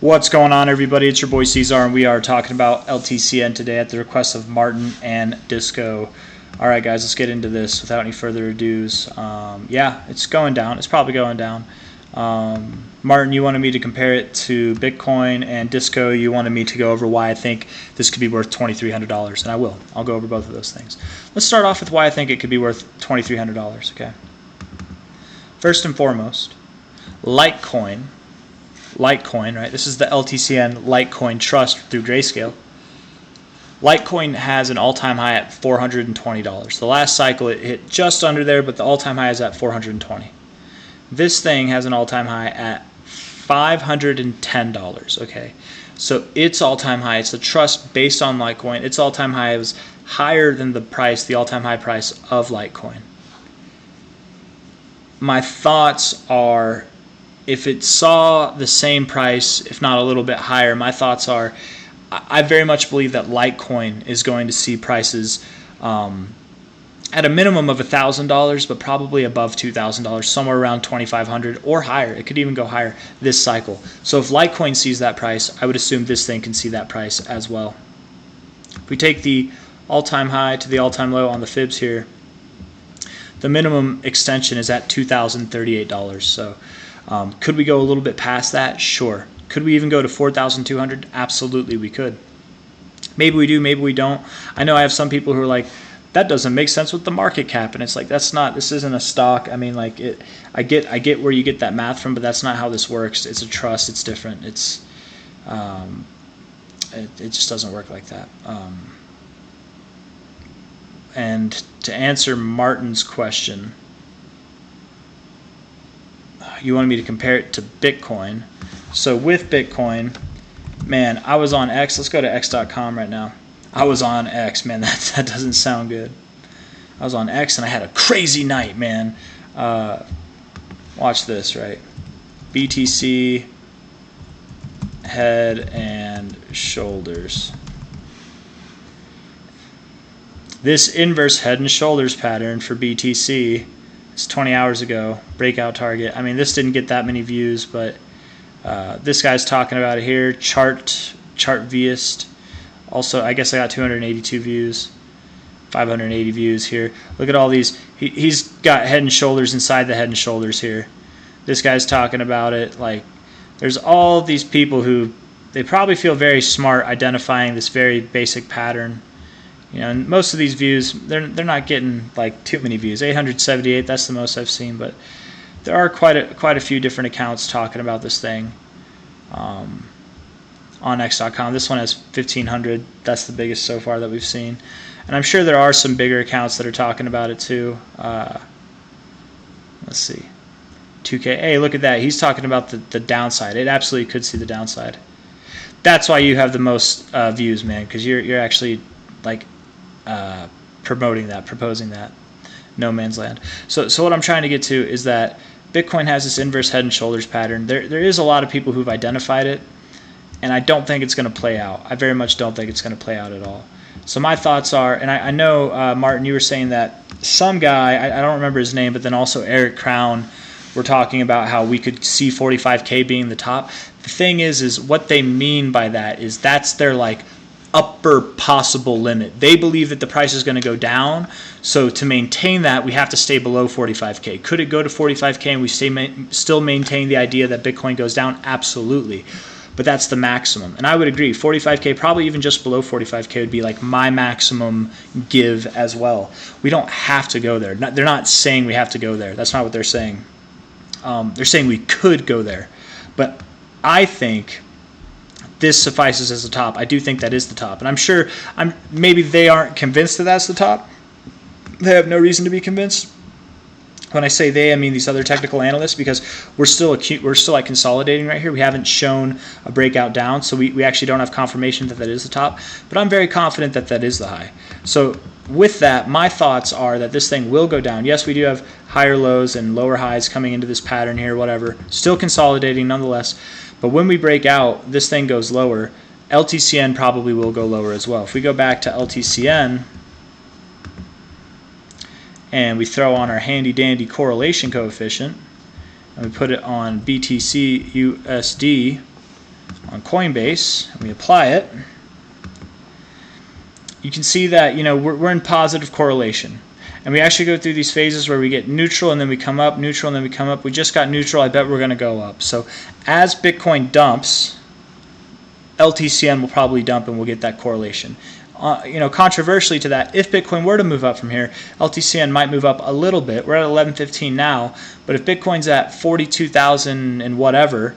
What's going on, everybody? It's your boy C-Zar, and we are talking about LTCN today at the request of Martin and Disco. All right, guys, let's get into this without any further ados. Yeah, it's going down. It's probably going down. Martin, you wanted me to compare it to Bitcoin, and Disco, you wanted me to go over why I think this could be worth $2,300, and I will. I'll go over both of those things. Let's start off with why I think it could be worth $2,300, okay? First and foremost, Litecoin, right? This is the LTCN Litecoin Trust through Grayscale. Litecoin has an all-time high at $420. The last cycle it hit just under there, but the all-time high is at $420. This thing has an all-time high at $510. Okay, so its all-time high, it's a trust based on Litecoin. Its all-time high was higher than the all-time high price of Litecoin. My thoughts are, if it saw the same price, if not a little bit higher, my thoughts are, I very much believe that Litecoin is going to see prices at a minimum of $1,000, but probably above $2,000, somewhere around $2,500 or higher. It could even go higher this cycle. So if Litecoin sees that price, I would assume this thing can see that price as well. If we take the all-time high to the all-time low on the fibs here, the minimum extension is at $2,038. So could we go a little bit past that? Sure. Could we even go to 4,200? Absolutely, we could. Maybe we do, maybe we don't. I know I have some people who are like, that doesn't make sense with the market cap, and it's like, this isn't a stock. I mean, like, I get where you get that math from, but that's not how this works. It's a trust. It's different. It just doesn't work like that. And to answer Martin's question, you wanted me to compare it to Bitcoin. So with Bitcoin, man, I was on X. Let's go to x.com right now. I was on X, man. That doesn't sound good. I was on X and I had a crazy night, man. Watch this, right? BTC head and shoulders. This inverse head and shoulders pattern for BTC is 20 hours ago, breakout target. I mean, this didn't get that many views, but this guy's talking about it here. Chartviest. Also, I guess I got 282 views, 580 views here. Look at all these. He's got head and shoulders inside the head and shoulders here. This guy's talking about it. Like, there's all these people who, they probably feel very smart identifying this very basic pattern. You know, and most of these views, they're not getting like too many views. 878, that's the most I've seen, but there are quite a few different accounts talking about this thing on x.com. This one has 1,500. That's the biggest so far that we've seen, and I'm sure there are some bigger accounts that are talking about it too. Let's see, 2K. Hey, look at that. He's talking about the downside. It absolutely could see the downside. That's why you have the most views, man, because you're actually like proposing that. No man's land. So what I'm trying to get to is that Bitcoin has this inverse head and shoulders pattern. There is a lot of people who've identified it, and I don't think it's going to play out. I very much don't think it's going to play out at all. So my thoughts are, and I know, Martin, you were saying that some guy, I don't remember his name, but then also Eric Crown, were talking about how we could see 45K being the top. The thing is what they mean by that is that's their like upper possible limit. They believe that the price is going to go down, so to maintain that, we have to stay below 45K. Could it go to 45K and we still maintain the idea that Bitcoin goes down? Absolutely. But that's the maximum. And I would agree, 45K, probably even just below 45K would be like my maximum give as well. We don't have to go there. They're not saying we have to go there. That's not what they're saying. They're saying we could go there. But I think this suffices as the top. I do think that is the top. And I'm sure maybe they aren't convinced that that's the top. They have no reason to be convinced. When I say they, I mean these other technical analysts, because we're still like consolidating right here. We haven't shown a breakout down, so we actually don't have confirmation that is the top. But I'm very confident that that is the high. So with that, my thoughts are that this thing will go down. Yes, we do have higher lows and lower highs coming into this pattern here, whatever. Still consolidating nonetheless. But when we break out, this thing goes lower. LTCN probably will go lower as well. If we go back to LTCN, and we throw on our handy dandy correlation coefficient, and we put it on BTC USD on Coinbase and we apply it, you can see that, you know, we're in positive correlation. And we actually go through these phases where we get neutral and then we come up, neutral and then we come up. We just got neutral. I bet we're going to go up. So as Bitcoin dumps, LTCN will probably dump and we'll get that correlation. You know, controversially to that, if Bitcoin were to move up from here, LTCN might move up a little bit. We're at 11.15 now, but if Bitcoin's at 42,000 and whatever,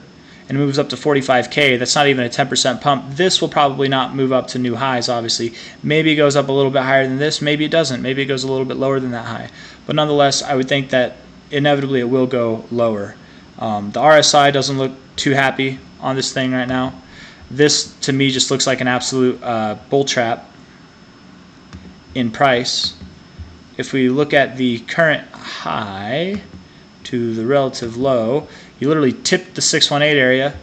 and moves up to 45K, that's not even a 10% pump. This will probably not move up to new highs, obviously. Maybe it goes up a little bit higher than this. Maybe it doesn't. Maybe it goes a little bit lower than that high. But nonetheless, I would think that inevitably it will go lower. The RSI doesn't look too happy on this thing right now. This, to me, just looks like an absolute bull trap in price. If we look at the current high to the relative low, you literally tipped the 618 area.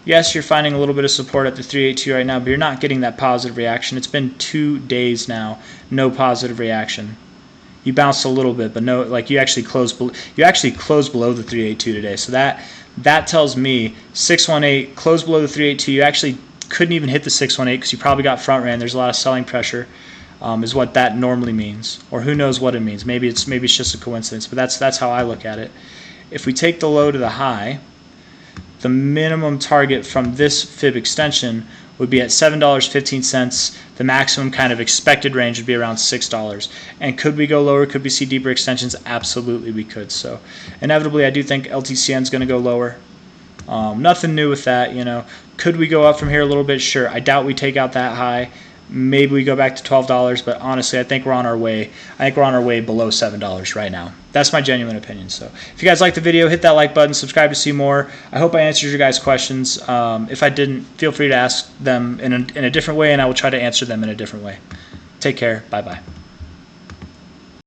Yes, you're finding a little bit of support at the 382 right now, but you're not getting that positive reaction. It's been 2 days now, no positive reaction. You bounced a little bit, but no, like you actually closed below the 382 today. So that tells me 618 closed below the 382. You actually couldn't even hit the 618 because you probably got front ran. There's a lot of selling pressure, is what that normally means, or who knows what it means. Maybe it's just a coincidence, but that's how I look at it. If we take the low to the high, the minimum target from this fib extension would be at $7.15. The maximum kind of expected range would be around $6. And could we go lower? Could we see deeper extensions? Absolutely we could. So inevitably I do think LTCN is going to go lower. Nothing new with that, you know. Could we go up from here a little bit? Sure. I doubt we take out that high. Maybe we go back to $12, but honestly, I think we're on our way. I think we're on our way below $7 right now. That's my genuine opinion. So if you guys like the video, hit that like button, subscribe to see more. I hope I answered your guys' questions. If I didn't, feel free to ask them in a different way, and I will try to answer them in a different way. Take care. Bye-bye.